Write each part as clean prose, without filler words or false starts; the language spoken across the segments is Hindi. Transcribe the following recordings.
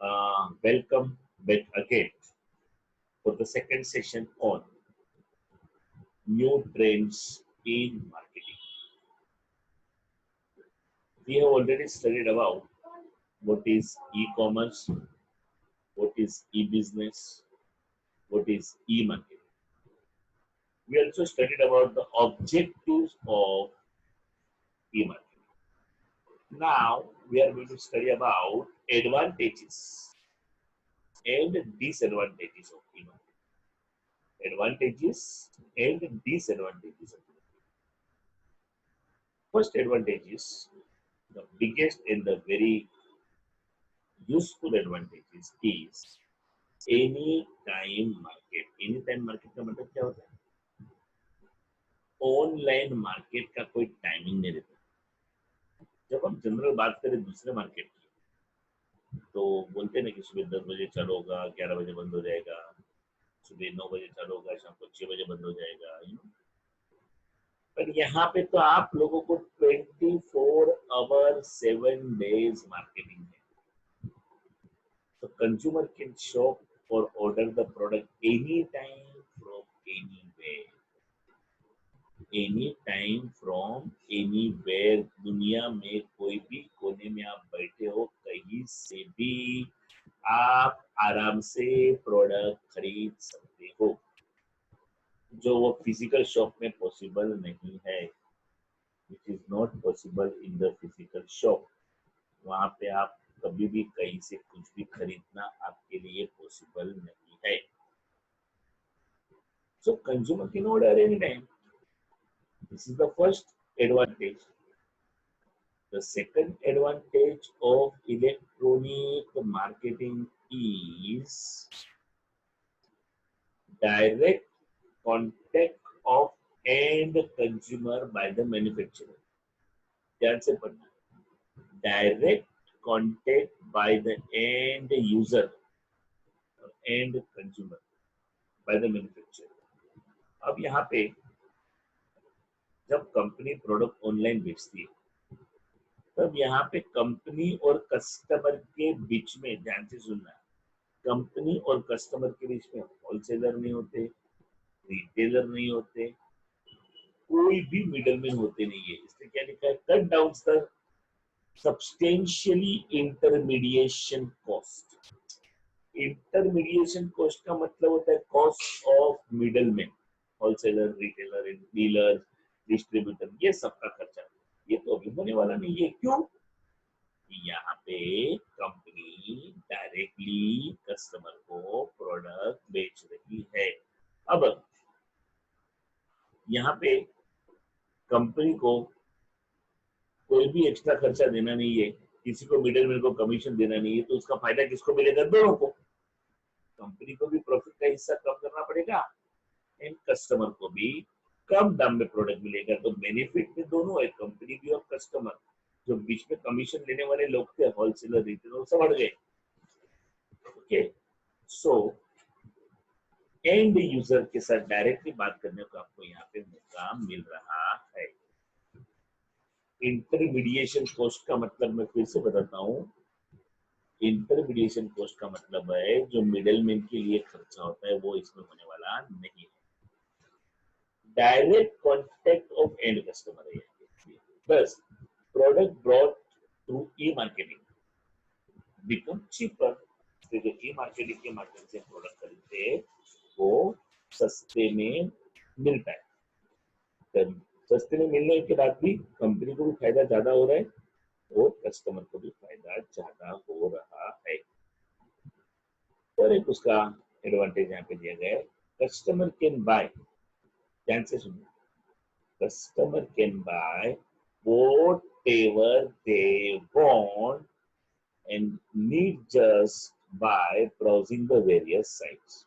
Welcome back again for the second session on new trends in marketing. We have already studied about what is e-commerce, what is e-business, what is e-marketing. We also studied about the objectives of e-marketing. Now we are going to study about advantages and disadvantages of e-marketing. Advantages and disadvantages of e-marketing. First advantage is the biggest and the very useful advantages is any time market. Any time market का मतलब क्या होता है? ऑनलाइन मार्केट का कोई टाइमिंग नहीं रहता. जब हम जनरल बात करें दूसरे मार्केट की तो बोलते हैं ना कि सुबह 10 बजे चालू होगा, 11 बजे बंद हो जाएगा, सुबह 9 बजे चालू होगा, शाम को 6 बजे बंद हो जाएगा. पर यहाँ पे तो आप लोगों को 24 आवर 7 days मार्केटिंग है. The consumer can shop or order the product anytime from anywhere. Anytime from anywhere. दुनिया में कोई भी कोने में आप बैठे हो, कहीं से भी आप आराम से प्रोडक्ट खरीद सकते हो, जो वो फिजिकल शॉप में पॉसिबल नहीं है. Which is not possible in the physical shop. वहाँ पे आप कभी भी कहीं से कुछ भी खरीदना आपके लिए पॉसिबल नहीं है. So consumer can order anytime. This is the first advantage. The second advantage of electronic marketing is direct contact of end consumer by the manufacturer. ध्यान से पढ़ना. Direct contact by the end user or end consumer by the manufacturer. अब यहाँ पे जब कंपनी प्रोडक्ट ऑनलाइन बेचती है तब यहाँ पे कंपनी और कस्टमर के बीच में, ध्यान से सुनना, कंपनी और कस्टमर के बीच में होलसेलर नहीं होते, रिटेलर नहीं होते, कोई भी मिडलमैन होते नहीं है. इसलिए क्या लिखा है? Cut down the substantially intermediation cost. Intermediation cost का मतलब होता है cost of middleman, wholesaler, retailer, dealer, distributor, ये सबका खर्चा. ये तो अभी होने वाला नहीं है. क्यों? यहाँ पे कंपनी डायरेक्टली कस्टमर को प्रोडक्ट बेच रही है. अब यहाँ पे कंपनी को कोई भी एक्स्ट्रा खर्चा देना नहीं है, किसी को मिडलमैन को कमीशन देना नहीं है, तो उसका फायदा किसको मिलेगा? दोनों को. कंपनी को भी प्रॉफिट का हिस्सा कम करना पड़ेगा एंड कस्टमर को भी कम दाम में प्रोडक्ट मिलेगा. तो बेनिफिट में दोनों है, कंपनी भी और कस्टमर. जो बीच में कमीशन लेने वाले लोग थे, होलसेलर, रिटेलर, सब हट गए. ओके, सो एंड यूजर के साथ डायरेक्टली बात करने को आपको यहाँ पे मौका मिल रहा है. इंटरमीडिएशन कॉस्ट का मतलब मैं फिर से बताता हूँ. इंटरमीडिएशन कॉस्ट का मतलब है जो मिडलमैन के लिए खर्चा होता है वो इसमें होने वाला नहीं है. Direct contact of and customer है. बस प्रोडक्ट ब्रॉट थ्रू ई मार्केटिंग बिकम चीपर. जो ई मार्केटिंग के माध्यम से प्रोडक्ट खरीदते हैं वो सस्ते में मिलता है. सस्ते में मिलने के बाद भी कंपनी को भी फायदा ज्यादा हो रहा है और कस्टमर को भी फायदा ज्यादा हो रहा है. और एक उसका एडवांटेज यहाँ पे दिया गया है, कस्टमर कैन बाय. ध्यान से सुनिए, customer can buy whatever they want and need just by browsing the various sites.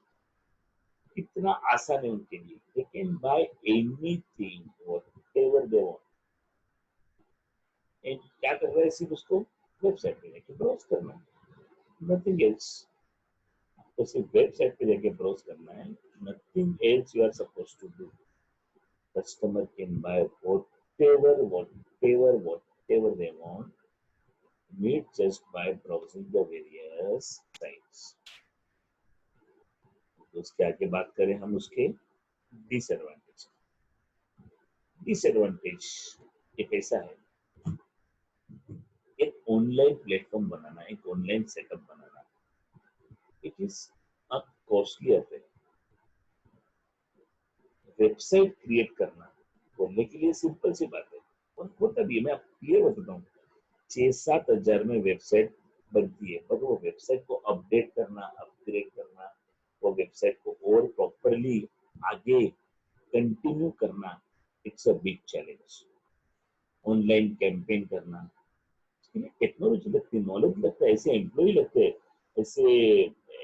इतना आसान है उनके लिए. They can buy anything whatever they want. And क्या कर रहा है? सिर्फ उसको वेबसाइट पे जाके ब्राउज करना है, नथिंग एल्स. आपको सिर्फ वेबसाइट पे जाके ब्राउज करना है, nothing else you are supposed to do. Customer can buy whatever they want meet just by browsing the various sites. तो उसके आगे बात करें हम उसके डिसएडवांटेज। डिसएडवांटेज एक ऐसा है, एक ऑनलाइन प्लेटफॉर्म बनाना, एक online setup banana, it is a costly affair. Website create करना बोलने के लिए सिंपल सी बात है, और होता भी है। मैं आपको क्लियर बताता हूँ, 6-7 हजार में वेबसाइट बनती है, पर वो वेबसाइट को अपडेट करना, अपग्रेड करना, वो वेबसाइट को और प्रॉपरली आगे कंटिन्यू करना, it's a big challenge. Online campaign करना, उसके लिए टेक्नोलॉजी लगती है, नॉलेज लगता है, ऐसे एम्प्लॉय लगते हैं, ऐसे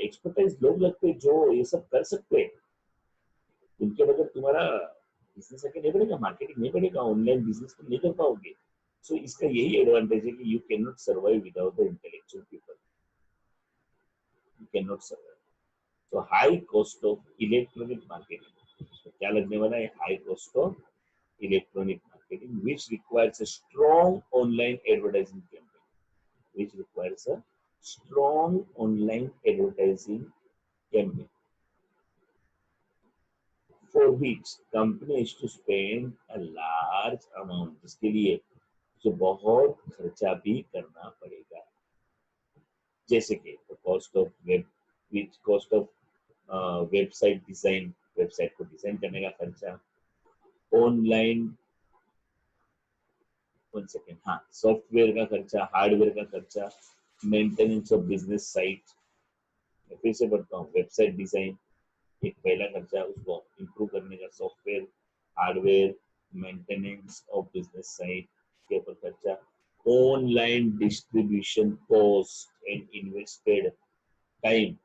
एक्सपर्टाइज लोग लगते हैं जो ये सब कर सकते हैं। उनके बगैर तुम्हारा बिजनेस आगे नहीं बढ़ेगा, मार्केटिंग नहीं बढ़ेगा, ऑनलाइन बिजनेस तुम नहीं कर पाओगे। सो इसका यही एडवांटेज है कि you cannot survive without the intellectual people, you cannot survive. तो high cost of electronic marketing, तो क्या लगने वाला है, high cost of electronic marketing which requires a strong online advertising campaign, which requires a strong online advertising campaign for which company is to spend a large amount, जिसके लिए जो बहुत खर्चा भी करना पड़ेगा। जैसे कि cost of web, which cost of website design, website को डिजाइन करने का खर्चा, ऑनलाइन, वन सेकेंड, हाँ, सॉफ्टवेयर का खर्चा, हार्डवेयर का खर्चा, मेंटेनेंस ऑफ बिजनेस साइट। मैं फिर से बढ़ता हूँ, वेबसाइट डिजाइन एक पहला खर्चा, उसको इम्प्रूव करने का software, hardware, maintenance of business site के ऊपर खर्चा, online distribution cost and invested time,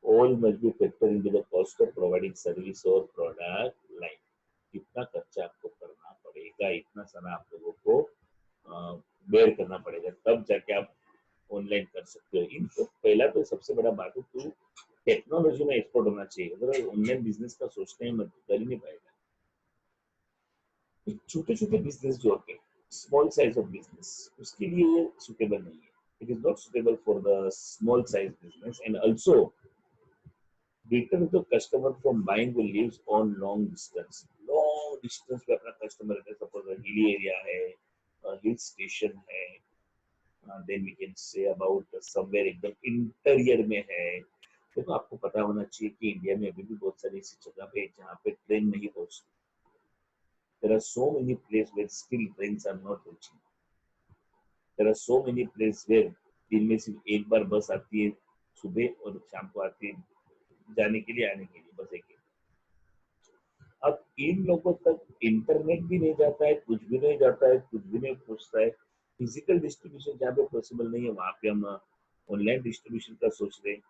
all must be factored into the cost of providing service or product line। इतना खर्चा आपको करना पड़ेगा, इतना सारा आप लोगों को बेयर करना पड़ेगा, तब जाके आप ऑनलाइन कर सकते हो। इनको पहला तो सबसे बड़ा बात है, तू टेक्नोलॉजी में एक्सपर्ट होना चाहिए। अगर ऑनलाइन बिजनेस का सोचते हैं मत, कर ही नहीं पाएगा। छोटे छोटे बिजनेस जो होते हैं, स्मॉल साइज ऑफ बिजनेस, उसके लिए सुटेबल नहीं है। It is not suitable for the small size business, and also deter the customer from buying who lives on long distance। long distance पे अपना कस्टमर है, सपोज हिली एरिया है, हिल स्टेशन है, then we can say about somewhere एकदम इंटीरियर में है। देखो आपको पता होना चाहिए कि इंडिया में अभी भी बहुत सारी ऐसी जगह पे जहाँ पे ट्रेन नहीं पहुंचती। There are so many place where still trains are not reaching. There are so many place where दिन में सिर्फ एक बार बस आती है, सुबह और शाम को आती है, जाने के लिए आने के लिए, बस एक। अब इन लोगों तक इंटरनेट भी नहीं जाता है, कुछ भी नहीं जाता है, कुछ भी नहीं पहुंचता है। फिजिकल डिस्ट्रीब्यूशन जहाँ पे पॉसिबल नहीं है, वहां पे हम ऑनलाइन डिस्ट्रीब्यूशन का सोच रहे हैं।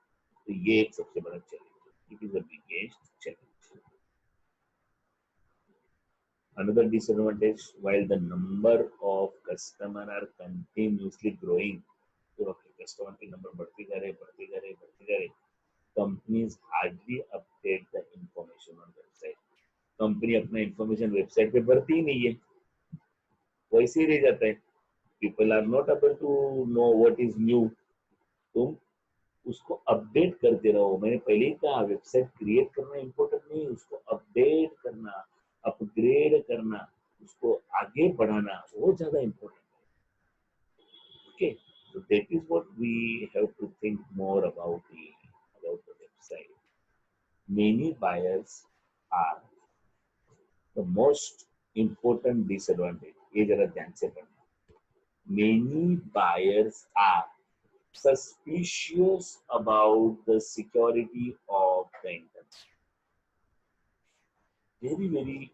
तो ये एक सबसे बड़ा चैलेंज है, it is the biggest challenge. Another disadvantage, while the number of customer are continuously growing, तो अपने कस्टमर के नंबर बढ़ते जा रहे, बढ़ते जा रहे, बढ़ते जा रहे, companies hardly update the information on website. Company अपना इंफॉर्मेशन वेबसाइट पे भरती ही नहीं है, वैसे ही रह जाता है। People are not able to know what is new. तुम उसको अपडेट करते रहो। मैंने पहले ही कहा, वेबसाइट क्रिएट करना इंपॉर्टेंट नहीं, उसको अपडेट करना, अपग्रेड करना, उसको आगे बढ़ाना, वो ज्यादा इंपॉर्टेंट है। Okay, so that is what we have to think more about the website। Many buyers are the most important disadvantage, ये जरा ध्यान से पढ़ना। Many buyers are suspicious about the security of the internet। Very very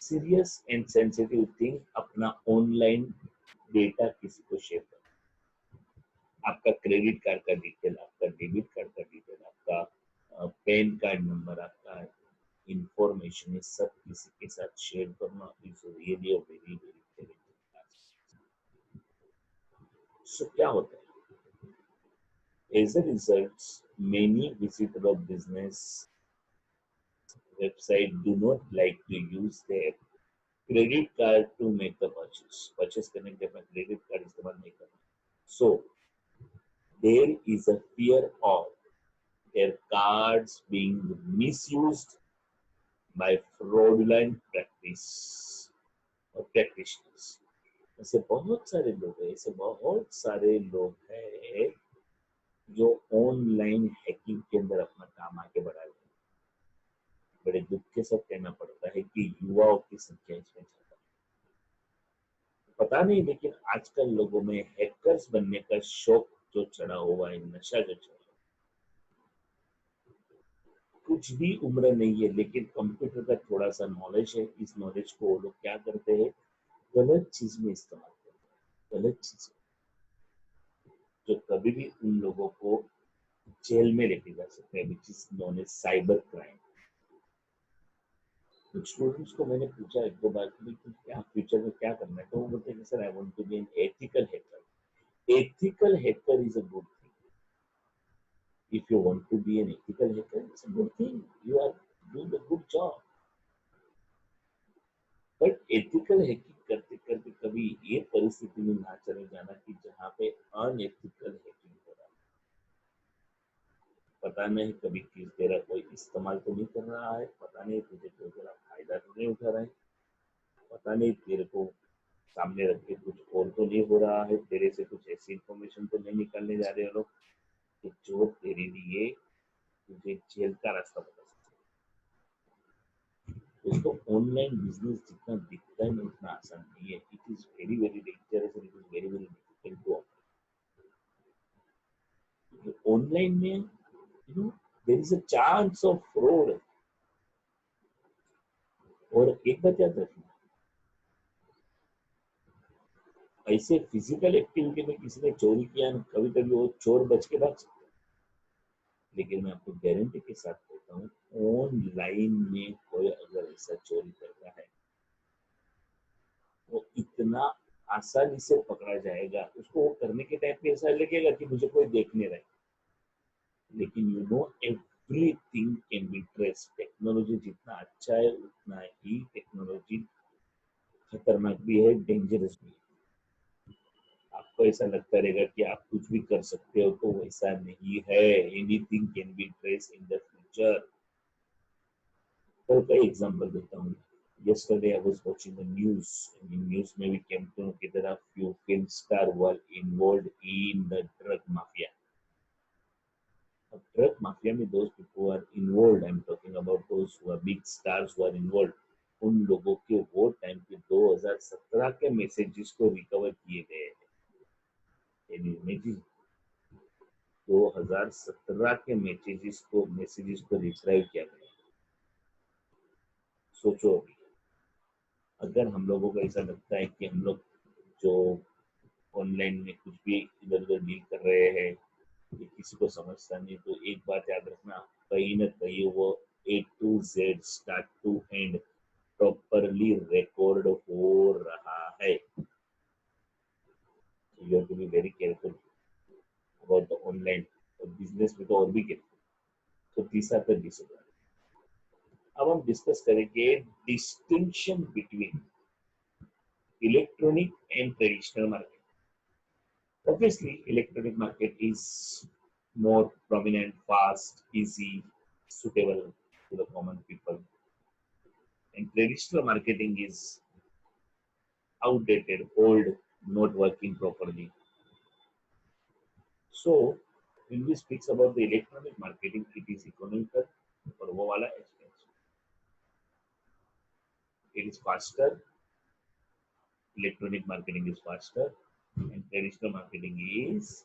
serious and sensitive thing, अपना ऑनलाइन डेटा किसी को शेयर करना। आपका क्रेडिट कार्ड का डिटेल, आपका डेबिट कार्ड का डिटेल, आपका पैन कार्ड नंबर, आपका इंफॉर्मेशन, ये सब किसी के साथ शेयर करना is really a very very challenging task. So क्या होता है, as a result many visitors of business website do not like to use the app credit card to make the purchase करने के लिए क्रेडिट कार्ड इस्तेमाल नहीं करना. So there is a fear of their cards being misused by fraudulent practice or practitioners. ऐसे बहुत सारे लोग हैं, ऐसे बहुत सारे लोग हैं जो ऑनलाइन हैकिंग के अंदर अपना काम आगे बढ़ा रहे हैं. बड़े दुख के साथ कहना पड़ता है कि युवाओं की संख्या इसमें ज्यादा है. पता नहीं, लेकिन आजकल लोगों में हैकर्स बनने का शौक जो चढ़ा हुआ है, नशा जो चढ़ा हुआ है, कुछ भी उम्र नहीं है लेकिन कंप्यूटर का थोड़ा सा नॉलेज है. इस नॉलेज को वो लोग क्या करते हैं, गलत चीज में इस्तेमाल करते हैं. गलत चीज जो कभी भी उन लोगों को जेल में लेके जा सकते हैं, which is known as cyber crime. कुछ स्टूडेंट्स को मैंने पूछा एक दो बार कि क्या फ्यूचर में क्या करना है, तो वो बोलते हैं sir I want to be an ethical hacker. Ethical hacker is a good thing. If you want to be an ethical hacker, it's a good thing. You are doing a good job. But ethical hacking करते करते कभी ये परिस्थिति में ना चले जाना कि जहाँ पे अनएथिकल हैकिंग हो रहा है. पता नहीं कभी किस तेरा कोई इस्तेमाल तो नहीं कर रहा है, पता नहीं तुझे कोई तेरा फायदा तो नहीं उठा रहा है, पता नहीं तेरे को सामने रख के कुछ और तो नहीं हो रहा है, तेरे से कुछ ऐसी इंफॉर्मेशन तो नहीं निकालने जा रहे हैं लोग कि जो तेरे लिए तुझे जेल का रास्ता बता सकते. दोस्तों, ऑनलाइन बिजनेस जितना दिखता है ना उतना आसान नहीं है. It is very very dangerous and it is very very difficult to operate. Online में you know there is a chance of fraud. और एक बात याद रखना, ऐसे फिजिकल एक्टिविटी में किसी ने चोरी किया ना, कभी कभी वो चोर बच के भाग सकता है. लेकिन मैं आपको गारंटी के साथ कहता हूँ, ऑनलाइन में कोई अगर ऐसा चोरी करता है वो इतना आसानी से पकड़ा जाएगा. उसको वो करने के टाइम पे ऐसा लगेगा कि मुझे कोई देख नहीं रहा है, लेकिन you know everything can be trace. Technology जितना अच्छा है उतना ही टेक्नोलॉजी खतरनाक भी है, डेंजरस भी है. आपको ऐसा लगता रहेगा कि आप कुछ भी कर सकते हो, तो वैसा नहीं है. Anything can be trace in the future. कल का एग्जांपल देता हूँ. Yesterday I was watching the news. In news में we came to know that there are few film stars were involved in the drug mafia. Drug mafia में those people who are involved, I'm talking about those who are big stars who are involved. उन लोगों के वो टाइम पे 2017 के मैसेजेस को रिकवर किए गए हैं. 2017 के मैसेजेस को रिट्राइव किया गया. सोचो अभी, अगर हम लोगों को ऐसा लगता है कि हम लोग जो ऑनलाइन में कुछ भी इधर उधर डील कर रहे हैं ये किसी को समझता नहीं, तो एक बात याद रखना, कहीं ना कहीं वो A to Z start to end properly record हो रहा है. You have to be very careful about the online. और बिजनेस में तो और भी केयरफुल. तो तीसरा तो डिसिप्लिन. अब हम डिस्कस करेंगे distinction between electronic and traditional market. Obviously, electronic market is more prominent, fast, easy, suitable to the common people. And traditional marketing is outdated, old, not working properly. So, when we speak about the electronic marketing, it is economical और वो वाला expensive. It is faster. Electronic marketing is faster, and traditional marketing is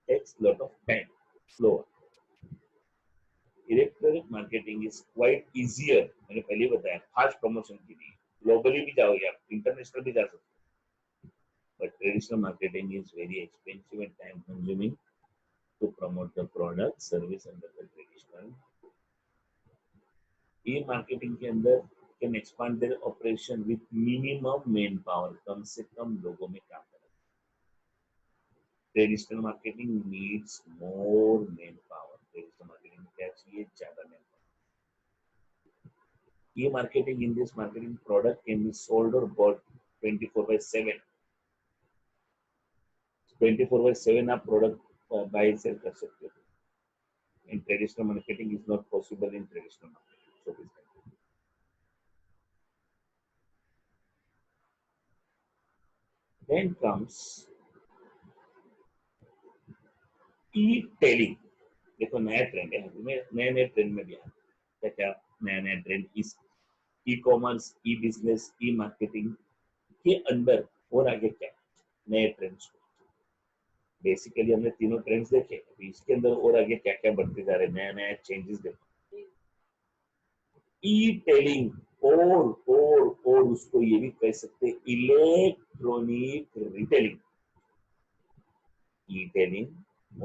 takes lot of time, slower. Electronic marketing is quite easier. मैंने पहले बताया, फास्ट प्रमोशन के लिए ग्लोबली भी जाओगे आप, इंटरनेशनल भी जा सकते हो. But traditional marketing is very expensive and time consuming to promote the product service under the traditional. E marketing के अंदर can expand their operation with minimum man power. कम से कम लोगों में काम करना. Traditional marketing needs more man power. Traditional marketing में क्या चाहिए, ज्यादा man. E-marketing, in this marketing, product can be sold or bought 24/7. 24/7 आप product buy and sell कर सकते हो. In traditional marketing is not possible in traditional marketing. So this kind. Then comes e-tailing. देखो नया ट्रेंड है, नए नए ट्रेंड में भी आ क्या क्या नया नया ट्रेंड इस ई कॉमर्स, ई बिजनेस, ई मार्केटिंग के अंदर और आगे क्या नए ट्रेंड्स. बेसिकली हमने तीनों ट्रेंड्स देखे, अभी इसके अंदर और आगे क्या क्या बढ़ते जा रहे हैं, नया नया चेंजेस देखो. ई टेलिंग और उसको ये भी कह सकते हैं electronic retailing. E-tailing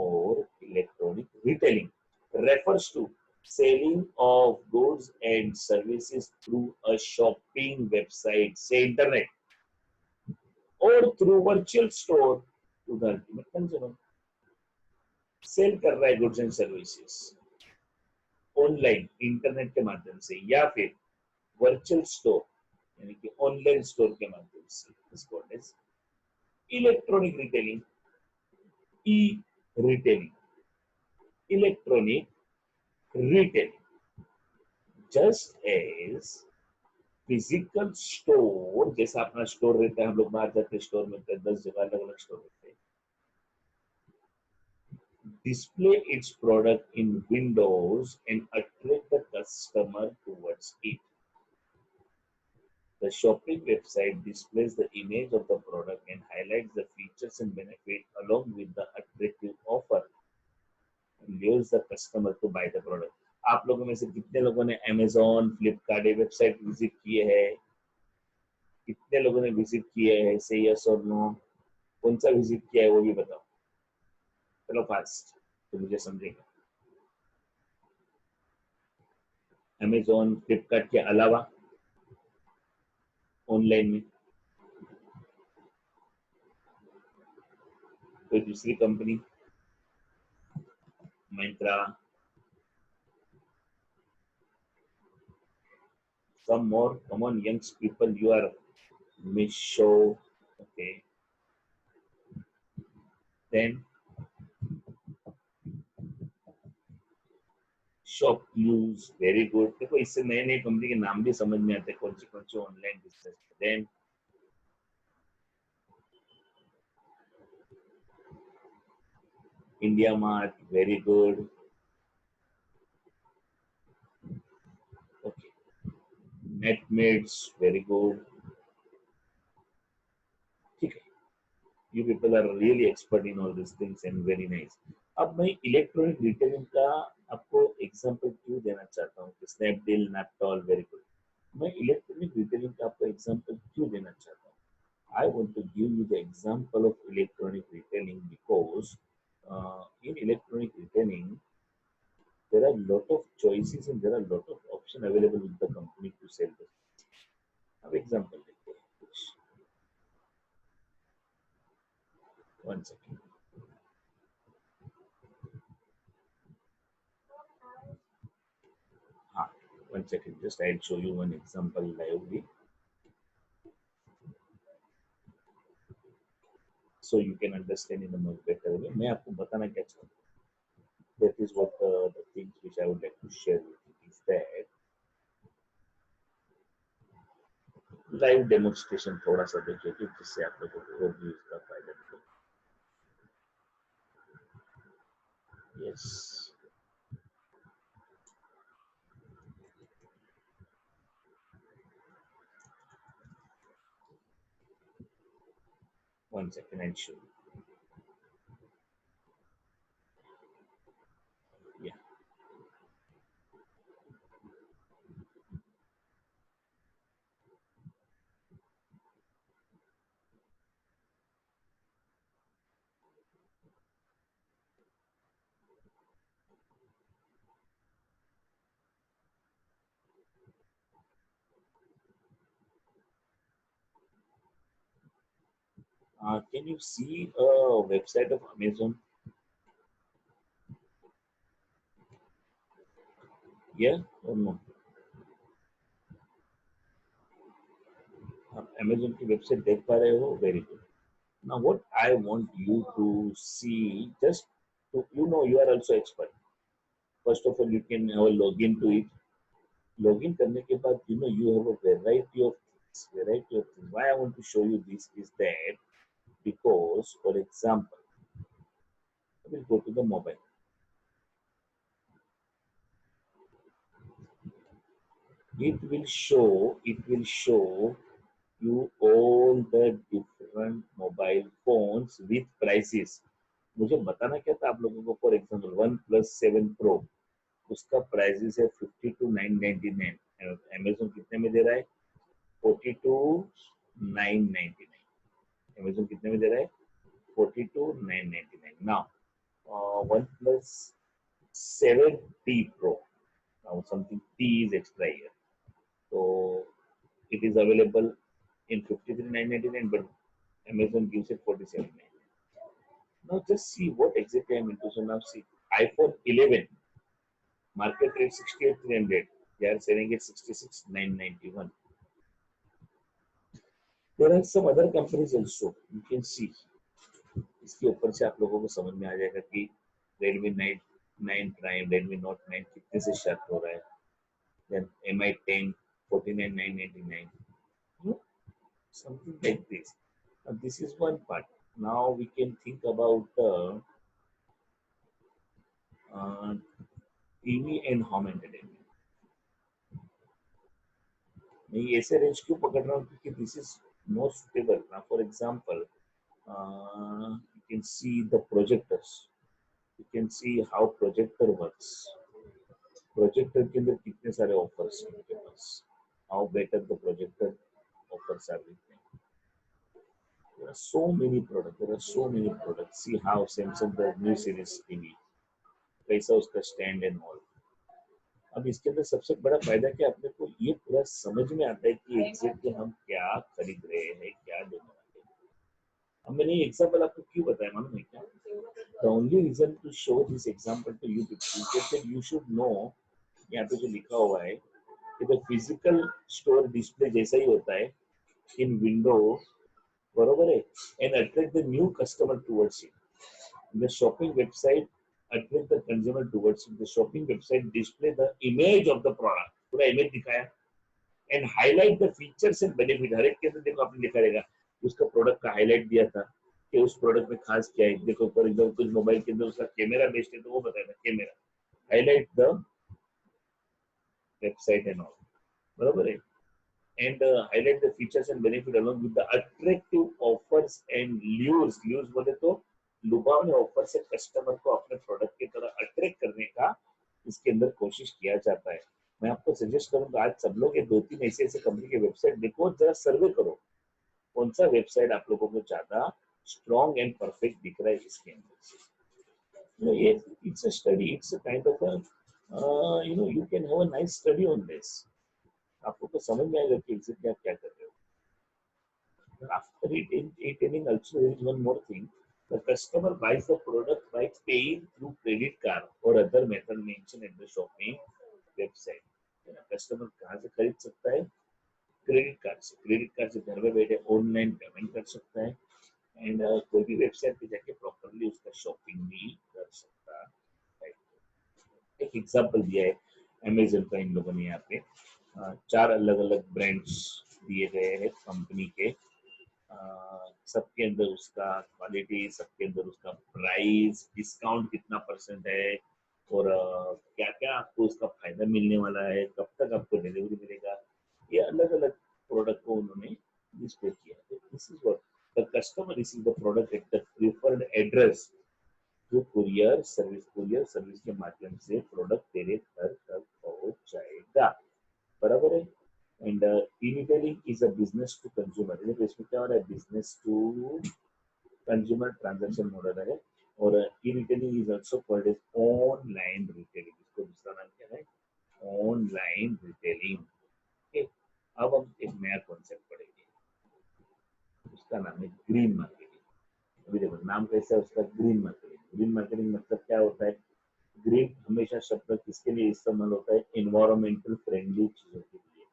or electronic retailing refers to selling of goods and services through a shopping website, say internet, or through virtual store to the ultimate consumer. Sell कर रहा है goods and services online internet के माध्यम से या फिर वर्चुअल स्टोर यानी कि ऑनलाइन स्टोर के माध्यम से. इसको electronic retailing, E retailing, electronic retailing. Just as physical store, जैसा अपना स्टोर रहता है, हम लोग बाहर जाते हैं स्टोर में 10 जगह अलग अलग स्टोर रहते हैं. Display its product in windows and attract the customer towards it. The shopping website displays the image of the product and highlights the features and benefits along with the attractive offer and lures the customer to buy the product. आप लोगों में से कितने लोगों ने Amazon, फ्लिपकार्ट वेबसाइट विजिट किए हैं? कितने लोगों ने विजिट किए हैं? से यस और नो. कौन सा विजिट किया है वो भी बताओ. चलो फास्ट तो मुझे समझेगा. Amazon, फ्लिपकार्ट के अलावा ऑनलाइन में कोई दूसरी company, Myntra, some more. Come on, young people, you are Misho. Okay. Then shop news, very good. देखो इससे नए नए कंपनी के नाम भी समझ में आते हैं कौन सी online business. Then IndiaMART, very good. Okay. Netmeds, very good. ठीक है. You people are really expert in all this things and very nice. अब मैं इलेक्ट्रॉनिक रिटेलिंग का आपको एग्जांपल क्यों देना चाहता हूँ. Snapdeal, Naaptol, very good. मैं इलेक्ट्रॉनिक रिटेलिंग का आपको एग्जांपल क्यों देना चाहता हूँ. I want to give you the example of electronic retailing because in electronic retailing there are a lot of choices and there are a lot of options available with the company to sell this. Now example देखते हैं कुछ. One second. हाँ, one second. Just I'll show you one example lively, so you can understand in a much better way. मैं आपको बताना क्या चाहता हूँ. That is what the things which I would like to share with you is that live demonstration थोड़ा सा देखिए कि जिससे आप लोगों को और भी इसका फायदा मिले. Yes. One second, I'll show you. Yeah. Can you see a website of Amazon? Yeah or no? आप अमेजोन की वेबसाइट देख पा रहे हो, very good. Now what I want you to see, just to, you are also expert. First of all, you can have a login to it. Login करने के बाद, you have a variety of things. Variety of things. Why I want to show you this is that because, for example, I will go to the mobile. It will show you all the different mobile phones with prices. मुझे बताना क्या था आप लोगों को, फॉर एग्जाम्पल OnePlus 7 Pro, उसका प्राइसेस है 52,999. अमेजोन कितने में दे रहा है? 42,999. अमेजोन कितने में दे रहा है? 42,999. Now OnePlus 7T Pro. Now something T is extra here. So it is available in 53,999, but Amazon gives it 47,999. Now just see what exactly I'm into. So now see, iPhone 11, market rate 68,300. They are selling it 66,991. There are some other companies also. You can see. इसके ऊपर से आप लोगों को समझ में आ जाएगा कि Redmi 9 Prime, Redmi Note 9 कितने से स्टार्ट हो रहा है. Then Mi 10 49,999. Something like this. Now, this is one part. Now we can think about TV and home entertainment. मैं ऐसे रेंज क्यों पकड़ रहा हूँ क्योंकि this is more suitable. Now for example, you can see the projectors. You can see how projector works. Projector के अंदर कितने सारे ऑफर्स हैं उनके पास. How better the projector offers everything. There are so many products. There are so many products. See how Samsung the new series TV. कैसा उसका स्टैंड एंड ऑल. अब इसके अंदर सबसे बड़ा फायदा क्या, अपने को ये पूरा समझ में आता है कि एग्जैक्टली हम क्या खरीद रहे हैं, क्या लेने वाले हैं. अब मैंने ये एग्जांपल आपको क्यों बताया मालूम है क्या? The only reason to show this example to you people, you should know, यहाँ पे जो लिखा हुआ है कि द फिजिकल स्टोर डिस्प्ले जैसा ही होता है इन विंडो, बरोबर है, and attract the new customer towards it. The shopping website attract the consumer towards it. The shopping website display the image of the product. पूरा इमेज दिखाया and highlight the features and benefit. हर एक के अंदर देखो आपने लिखा रहेगा उसका प्रोडक्ट का हाईलाइट दिया था कि उस प्रोडक्ट में खास क्या है. देखो फॉर एग्जाम्पल कुछ मोबाइल के अंदर उसका कैमरा बेस्ड है तो वो बताएगा camera. Highlight the website and all, बराबर है. And highlight the features and benefit along with the attractive offers and lures. Lures बोले तो लुभावने ऑफर से कस्टमर को अपने प्रोडक्ट की तरह अट्रैक्ट करने का इसके अंदर कोशिश किया जाता है. मैं आपको सजेस्ट करूंगा आज सब लोग ये 2-3 ऐसे ऐसे कंपनी के वेबसाइट देखो, जरा सर्वे करो कौन सा वेबसाइट आप लोगों को ज्यादा स्ट्रॉन्ग एंड परफेक्ट दिख रहा है इसके अंदर. ये it's a study, it's a kind of you can have a nice study on this. आपको तो समझ में आएगा कि एग्जैक्टली आप क्या कर रहे हो. After retailing also there is one more thing. The customer buys the product by paying through credit card or other method mentioned at the shopping website. Customer कहाँ से खरीद सकता है? क्रेडिट कार्ड से. क्रेडिट कार्ड से घर में बैठे ऑनलाइन पेमेंट कर सकता है एंड कोई भी वेबसाइट पे जाके प्रॉपरली उसका शॉपिंग भी कर सकता है. एक एग्जांपल दिया है अमेजन का इन लोगों ने यहाँ पे 4 अलग अलग ब्रांड्स दिए गए हैं कंपनी के. सबके अंदर उसका क्वालिटी, सबके अंदर उसका प्राइस, डिस्काउंट कितना परसेंट है और क्या क्या आपको उसका फायदा मिलने वाला है, कब तक आपको डिलीवरी मिलेगा. ये अलग अलग प्रोडक्ट को उन्होंने डिस्प्ले किया. This is what the customer receive the product at the preferred address through courier service. Courier service के माध्यम से प्रोडक्ट तेरे घर तक पहुंच जाएगा, बराबर है. And e-retailing is a business to consumer. इसमें क्या हो रहा है? Business to consumer transaction model है. और e-retailing is also called as online retailing. इसको दूसरा नाम क्या है? Online retailing. Okay. अब हम एक नया कॉन्सेप्ट पढ़ेंगे, उसका नाम है ग्रीन मार्केटिंग. अभी देखो नाम कैसा है उसका, ग्रीन मार्केटिंग. ग्रीन मार्केटिंग मतलब क्या होता है? ग्रीन हमेशा शब्द किसके लिए इस्तेमाल होता है? एनवायरमेंटल फ्रेंडली चीजों के लिए,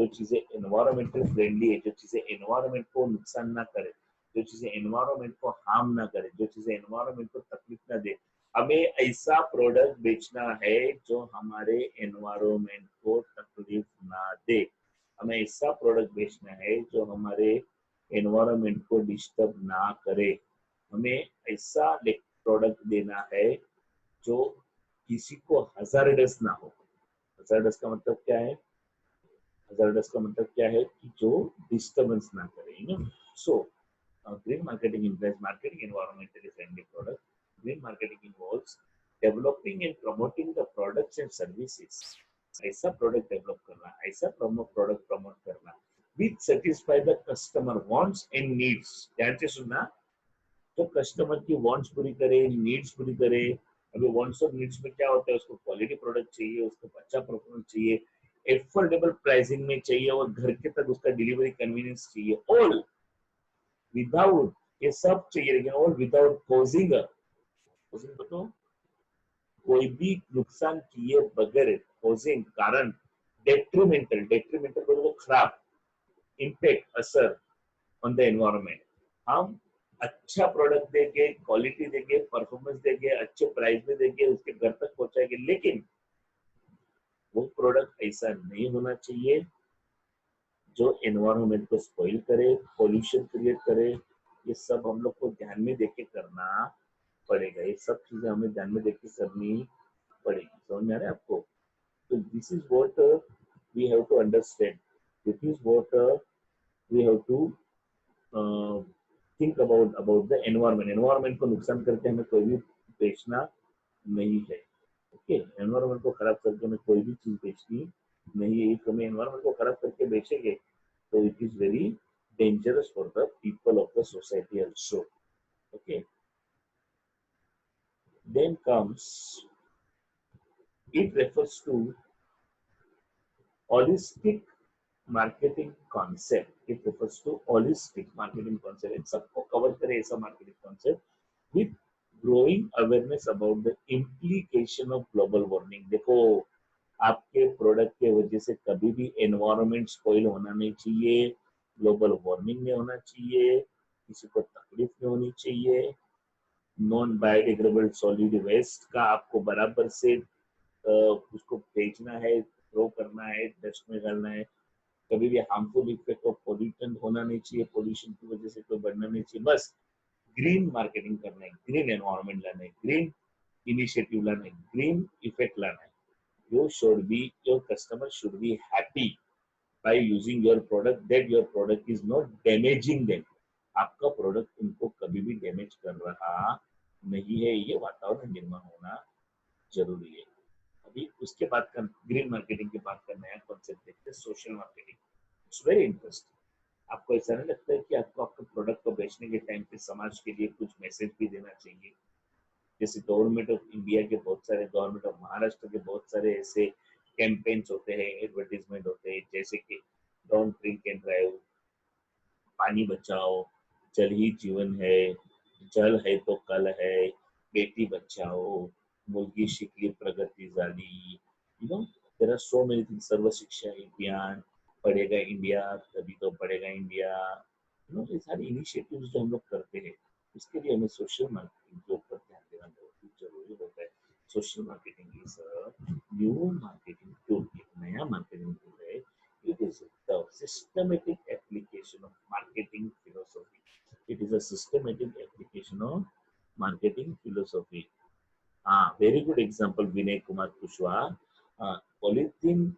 जो चीजें एनवायरमेंटल फ्रेंडली है, जो चीजें एनवायरमेंट को नुकसान ना करे, जो चीजें एनवायरमेंट को हार्म ना करे, जो चीजें एनवायरमेंट को तकलीफ ना दे, हमें ऐसा प्रोडक्ट बेचना है जो हमारे एनवायरमेंट को तकलीफ ना दे। हमें ऐसा प्रोडक्ट बेचना है जो हमारे एनवायरमेंट को डिस्टर्ब ना करे। हमें ऐसा प्रोडक्ट देना है जो किसी को हजारडस ना हो। हजारडस का मतलब क्या है? हजारडस का मतलब क्या है कि जो डिस्टर्बेंस ना करे, you know. So green marketing implies marketing environmentally friendly products. Green marketing involves developing and promoting the products and services. ऐसा प्रोडक्ट डेवलप करना, ऐसा प्रोडक्ट प्रमोट करना विच satisfy the customer wants and needs. ध्यान से सुनना, तो कस्टमर की वांट्स पूरी करे, नीड्स पूरी करे। अभी वांट्स और नीड्स में क्या होता है? उसको क्वालिटी प्रोडक्ट चाहिए, उसको अच्छा परफॉर्मेंस चाहिए, एफोर्डेबल प्राइसिंग में चाहिए और घर के तक उसका डिलीवरी कन्वीनियंस चाहिए। ऑल विदाउट, ये सब चाहिए, लेकिन ऑल विदाउट कॉजिंग तो कोई भी नुकसान किए बगैर, कॉजिंग कारण, डेट्रीमेंटल, डेट्रीमेंटल बोलो तो खराब, इम्पैक्ट, असर ऑन द एनवायरमेंट। हम अच्छा प्रोडक्ट देंगे, क्वालिटी देंगे, परफॉर्मेंस देंगे, अच्छे प्राइस में देंगे, उसके घर तक पहुंचाएंगे, लेकिन वो प्रोडक्ट ऐसा नहीं होना चाहिए जो एनवायरमेंट को स्पॉइल करे, पोल्यूशन क्रिएट करे। ये सब हम लोग को ध्यान में देके करना पड़ेगा। ये सब चीजें हमें ध्यान में देके करनी पड़ेगी। समझ में आ रहा है आपको? तो this is what we have to understand, this is what we have to think about the environment. Environment को नुकसान करके हमें कोई भी बेचना नहीं है। ओके, एनवायरमेंट को खराब करके हमें कोई भी चीज बेचनी नहीं है। if हमें एनवायरमेंट को खराब करके बेचेंगे तो it is very dangerous for the people of the society also. Okay, then comes, it refers to holistic marketing concept. It refers to holistic marketing concept. इन सबको कवर करे ऐसा marketing concept with growing awareness about the implication of global warming. देखो, आपके प्रोडक्ट के वजह से कभी भी एनवायरमेंट स्पॉइल होना नहीं चाहिए, ग्लोबल वार्मिंग नहीं होना चाहिए, किसी को तकलीफ नहीं होनी चाहिए। नॉन बायोडिग्रेडेबल सॉलिड वेस्ट का आपको बराबर से उसको बेचना है, थ्रो करना है, डस्ट में डालना है। कभी भी हार्मफुल इफेक्ट ऑफ पोल्यूटेंट होना नहीं चाहिए, पोल्यूशन की वजह से कोई बढ़ना नहीं चाहिए। बस ग्रीन मार्केटिंग करना है, ग्रीन एनवायरमेंट लाना है, ग्रीन इनिशिएटिव लाना है, ग्रीन इफेक्ट लाना है। You should be, your customer should be happy by using your product, that your product is not damaging them. आपका प्रोडक्ट उनको कभी भी डैमेज कर रहा नहीं है, ये वातावरण निर्माण होना जरूरी है। अभी उसके बाद का ग्रीन मार्केटिंग के बाद का नया कॉन्सेप्ट देखते हैं, social marketing. It's very interesting. आपको ऐसा नहीं लगता है कि आपको आपके प्रोडक्ट को बेचने के टाइम पे समाज के लिए कुछ मैसेज भी देना चाहिए? जैसे गवर्नमेंट ऑफ इंडिया के बहुत सारे, गवर्नमेंट ऑफ महाराष्ट्र के बहुत सारे ऐसे कैंपेन्स होते हैं, एडवर्टीजमेंट होते हैं, जैसे कि डोंट ड्रिंक एंड ड्राइव, पानी बचाओ, जल ही जीवन है, जल है तो कल है, बेटी बचाओ, मुलगी शिकली प्रगती झाली, you know, there are so many things. Sarva Shiksha Abhiyan, पढ़ेगा इंडिया तभी तो पढ़ेगा इंडिया, यू नो, ये सारे इनिशिएटिव्स जो हम लोग करते हैं, इसके लिए हमें सोशल मार्केटिंग के ऊपर ध्यान देना बहुत ही जरूरी होता है। Social marketing is a new marketing tool, एक नया मार्केटिंग टूल है। It is the systematic application of marketing philosophy. It is a systematic application of marketing philosophy. Very good example Vinay Kumar Kushwaha, polythene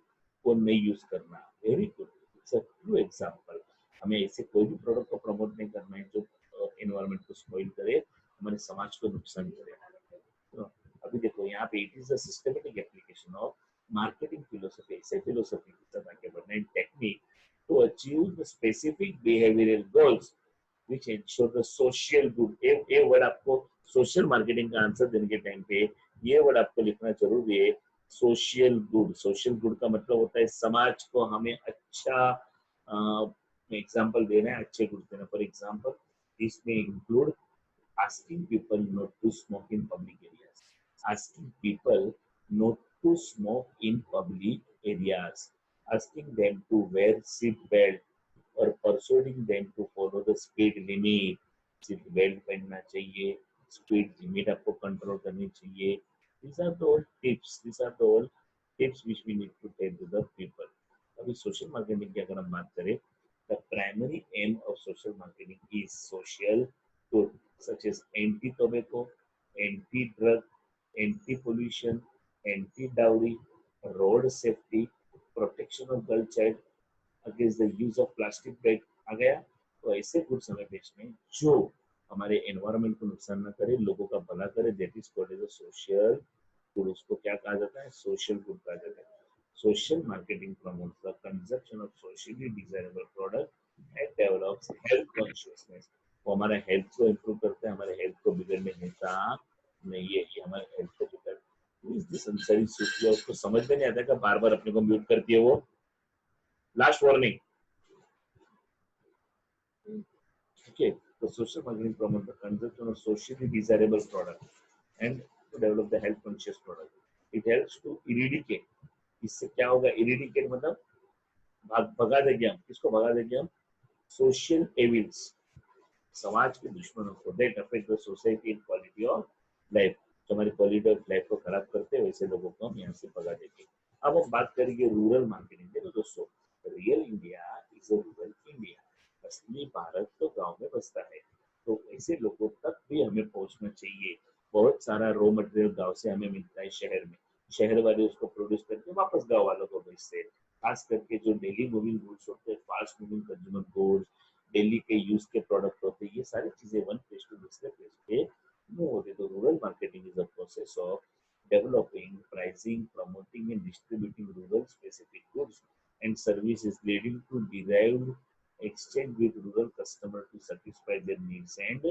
को नहीं यूज करना, very good, it's a true example. हमें ऐसे कोई भी प्रोडक्ट को प्रमोट नहीं करना है जो एनवायरमेंट को स्पॉइल करे, हमारे समाज को नुकसान करे। तो अभी देखो यहाँ पे it is a systematic application of marketing philosophy, ऐसे फिलोसफी के साथ आगे बढ़ना, technique to achieve the specific behavioural goals which ensure the social good। ये वर्ड आपको सोशल मार्केटिंग का आंसर देने के टाइम पे ये वर्ड आपको लिखना जरूरी है, सोशल गुड। सोशल गुड का मतलब होता है समाज को हमें अच्छा एग्जांपल देना है, अच्छे गुड देना। फॉर एग्जांपल, इसमें include asking people not to smoke in public areas, asking people not to smoke in public areas, asking them to wear seat belt or persuading them to follow the speed limit. Seat belt पहनना चाहिए, स्पीड लिमिट आपको कंट्रोल करनी चाहिए. These are the all tips. These are the all tips which we need to tell to the people. अभी सोशल मार्केटिंग की अगर हम बात करें, the primary aim of social marketing is social good, such as anti-tobacco, anti-drug, anti-pollution, anti-dowry, road safety, protection of girl child against the use of plastic bag आ गया. तो ऐसे गुड्स हमें बेचने जो हमारे एनवायरनमेंट को नुकसान न करे, लोगों का भला करे. That is called as a social good. उसको क्या कहा जाता है? सोशल गुड कहा जाता है. Social marketing promotes the consumption of socially desirable product and develops health consciousness. वो हमारे हेल्थ को इम्प्रूव करते हैं, हमारे हेल्थ को बिगड़ने देता नहीं है. ये हमारे हेल्थ को बिगड़ संसारी सूची उसको समझ में नहीं आता कि बार बार अपने को म्यूट करती है वो. Last warning. Okay, the social marketing promotes the consumption of socially desirable product and to develop the health conscious product. It helps to eradicate. इससे क्या होगा? Eradicate मतलब भगा देंगे हम. किसको भगा देंगे हम? Social evils. समाज के दुश्मनों को. That affect the society and quality of life. जो हमारी क्वालिटी ऑफ लाइफ को खराब करते हैं वैसे लोगों को हम यहाँ से भगा देंगे. अब हम बात करेंगे रूरल मार्केटिंग. देखो दोस्तों, real India is a rural India. असली भारत तो गांव में बसता है. तो ऐसे लोगों तक भी हमें पहुंचना चाहिए. बहुत सारा रॉ मटेरियल गांव से हमें मिलता है शहर में. शहर वाले उसको प्रोड्यूस करके वापस गांव वालों को बेचते हैं. खास करके जो डेली मूविंग गुड्स होते हैं, fast moving consumer goods, daily के यूज के प्रोडक्ट होते हैं, ये सारी चीजें वन प्लेस टू दूसरे प्लेस पे मूव होते हैं. तो rural marketing is a process of developing, pricing, promoting and distributing rural specific goods and services leading to derived exchange with rural customer to satisfy their needs and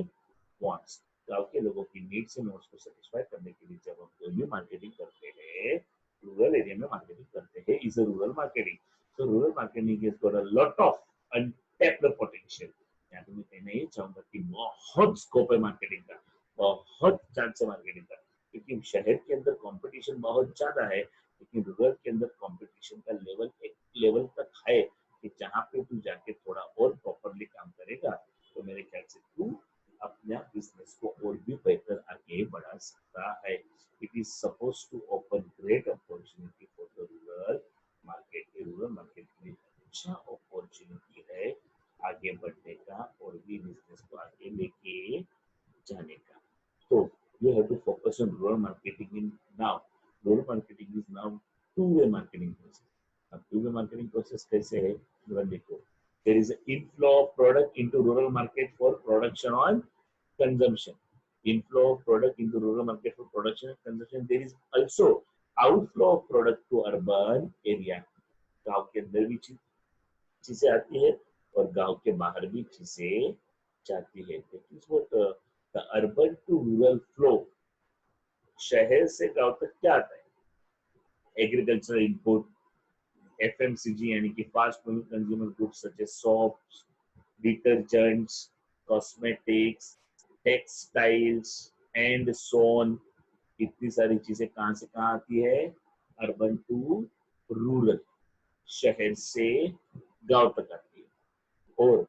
wants. गांव के लोगों की नीड्स एंड वांट्स को सेटिस्फाई करने के लिए जब हम कोई भी मार्केटिंग करते हैं, रूरल एरिया में मार्केटिंग करते हैं, इज अ रूरल मार्केटिंग. तो rural marketing is got a lot of untapped potential. यहाँ पे मैं कहना ये चाहूंगा कि बहुत स्कोप है मार्केटिंग का, बहुत चांस है मार्केटिंग का. क्योंकि शहर के अंदर कंपटीशन बहुत ज्यादा है, लेकिन रूरल के अंदर कंपटीशन का लेवल एक लेवल तक है कि जहाँ पे तू जाके थोड़ा और प्रॉपरली काम करेगा तो मेरे ख्याल से तू अपना बिजनेस को और भी बेहतर आगे बढ़ा सकता है. It is suppose to open great opportunity for the rural market. Rural market के लिए अच्छा अपॉर्चुनिटी है आगे बढ़ने का और भी बिजनेस को आगे लेके जाने का. तो you have to focus on rural marketing in now. Rural marketing is now two-way marketing process. अब two-way marketing process कैसे है? जरा देखो. There is an inflow of product into rural market for production or consumption. Inflow of product into rural market for production and consumption. There is also outflow of product to urban area. गांव के अंदर भी चीजें आती है और गांव के बाहर भी चीजें जाती है. That is what the urban to rural flow. शहर से गांव तक क्या आता है? एग्रीकल्चर इनपुट, एफएमसीजी यानी कि fast moving consumer goods such as soaps, detergents, cosmetics, textiles and so on. इतनी सारी चीजें कहां से कहां आती है? Urban to rural. शहर से गांव तक आती है. और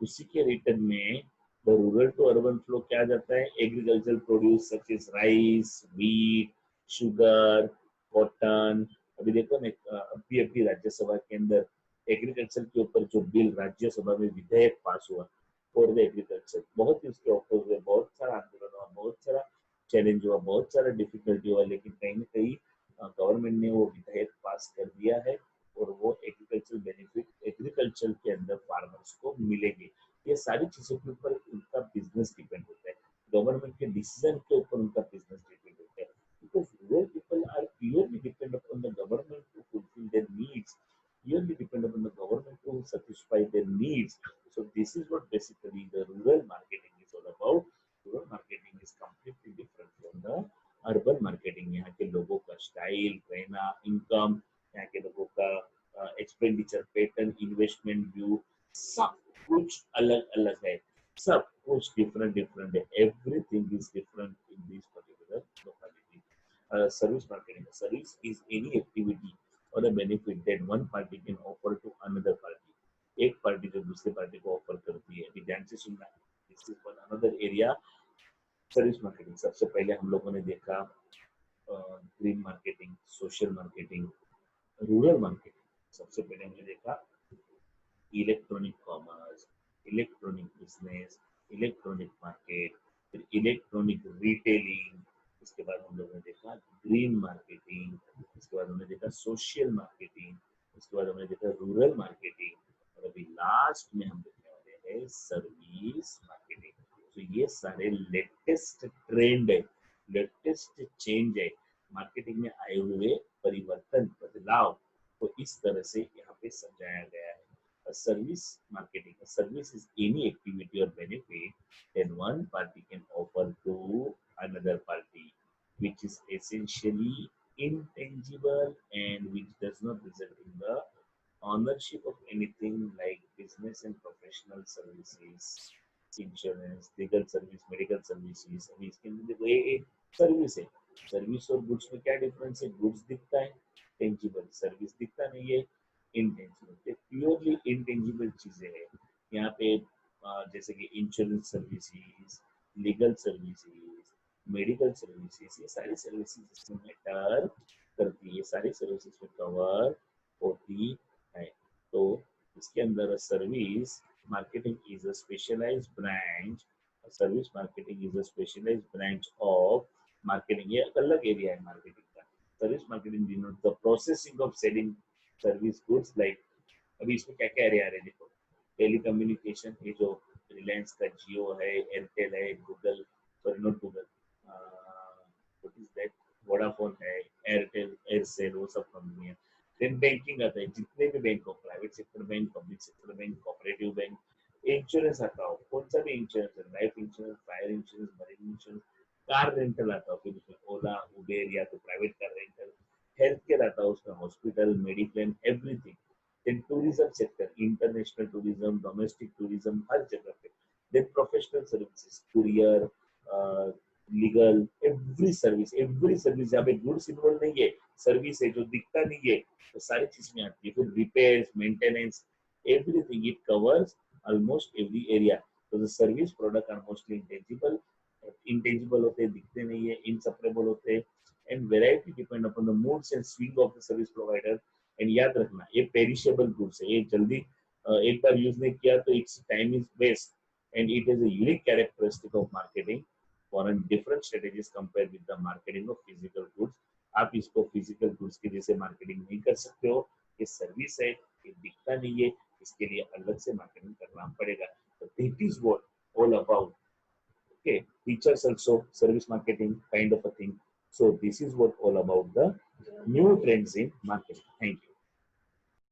उसी के रिटर्न में the rural to urban flow क्या जाता है? Agriculture produce such as rice, wheat, sugar, cotton. अभी देखो ना, अभी राज्यसभा के अंदर एग्रीकल्चर के ऊपर जो बिल राज्यसभा में विधेयक पास हुआ फॉर द एग्रीकल्चर, बहुत ही उसके ऑपोज हुए, बहुत सारा आंदोलन हुआ, बहुत सारा चैलेंज हुआ, बहुत सारा डिफिकल्टी हुआ, लेकिन कहीं ना कहीं गवर्नमेंट ने वो विधेयक पास कर दिया है और वो एग्रीकल्चर बेनिफिट एग्रीकल्चर के अंदर फार्मर्स को मिलेंगे. ये सारी चीजों के ऊपर उनका बिजनेस डिपेंड होता है. गवर्नमेंट के डिसीजन के ऊपर उनका बिजनेस डिपेंड होता है. Because rural people are purely depend upon the government to fulfil their needs, purely depend upon the government to satisfy their needs. So this is what basically the rural marketing is all about. Rural marketing is completely different from the urban marketing. यहाँ के लोगों का स्टाइल, रहना, इनकम, यहाँ के लोगों का एक्सपेंडिचर पैटर्न, इन्वेस्टमेंट व्यू, सब कुछ अलग अलग है. सब कुछ डिफरेंट डिफरेंट है. Everything is different in this particular locality. Service marketing. Service is any activity or a benefit that one party can offer to another party. एक पार्टी जो दूसरी पार्टी को ऑफर करती है, अभी ध्यान से सुनना। This is one another area, service marketing. सबसे पहले हम लोगों ने देखा green marketing, social marketing, rural marketing. सबसे पहले हमने देखा electronic commerce, electronic business, electronic market, फिर इलेक्ट्रॉनिक रिटेलिंग। इसके बाद हम लोगों ने देखा ग्रीन मार्केटिंग, इसके बाद हमने देखा सोशल मार्केटिंग, इसके बाद हमने देखा रूरल मार्केटिंग, और अभी लास्ट में हम देखने वाले हैं सर्विस मार्केटिंग। तो ये सारे लेटेस्ट ट्रेंड है, लेटेस्ट चेंज है, मार्केटिंग में आए हुए परिवर्तन, बदलाव को इस तरह से यहाँ पे समझाया गया है। A service marketing, a service is any activity or benefit that one party can offer to another party, which is essentially intangible and which does not result in the ownership of anything like business and professional services, insurance, legal service, medical services। अभी इसके अंदर देखो एक सर्विस है, सर्विस और गुड्स में क्या डिफरेंस है? गुड्स दिखता है टेंजिबल, सर्विस दिखता नहीं है इंटेंजिबल। प्योरली इंटेंजिबल चीजें हैं यहाँ पे, जैसे कि insurance services, legal services, medical services, ये सारी सर्विसेज इसमें मैटर करती है, सारी सर्विसेज में कवर होती है। तो इसके अंदर service marketing is a specialised branch, service marketing is a specialised branch of marketing. ये एक अलग एरिया है मार्केटिंग का। Service marketing denotes the processing of selling service goods like, अभी इसमें क्या क्या एरिया आ रहे हैं देखो, टेलीकम्युनिकेशन, ये जो रिलायंस का जियो है, एयरटेल है, Google, sorry not Google, what is that, Vodafone है, एयरटेल, एयरसेल, वो सब कंपनी है। देन बैंकिंग आता है, जितने भी बैंक हो, private sector bank, public sector bank, cooperative bank. Insurance आता हो, कौन सा भी इंश्योरेंस है, life insurance, fire insurance, marine insurance, car rental आता हो, फिर उसमें ओला, उबेर या तो private car rental, health care आता हो, उसमें hospital, mediclaim, everything. Then tourism sector, international tourism, domestic tourism, हर जगह पे। Then professional services, courier, legal, every service जहाँ पे गुड्स इन्वॉल्व नहीं है, सर्विस है जो दिखता नहीं है, तो सारी चीज में आती है। फिर repairs, maintenance, everything it covers almost every area. तो the service product are mostly intangible होते हैं, दिखते नहीं है, इनसेपरेबल होते हैं, and variety depend upon the moods and swing of the service provider. एंड याद रखना, ये पेरिशेबल गुड्स है, ये जल्दी एक बार यूज नहीं किया तो its time is waste, and it is a unique characteristic of marketing for an different strategies compare with the marketing of physical goods. आप इसको फिजिकल गुड्स के जैसे मार्केटिंग नहीं कर सकते हो, ये सर्विस है, ये दिखता नहीं है, इसके लिए अलग से मार्केटिंग करना पड़ेगा। तो that is what all about. Okay, teachers also service marketing kind of a thing. So this is what all about the new trends in marketing. Thank you.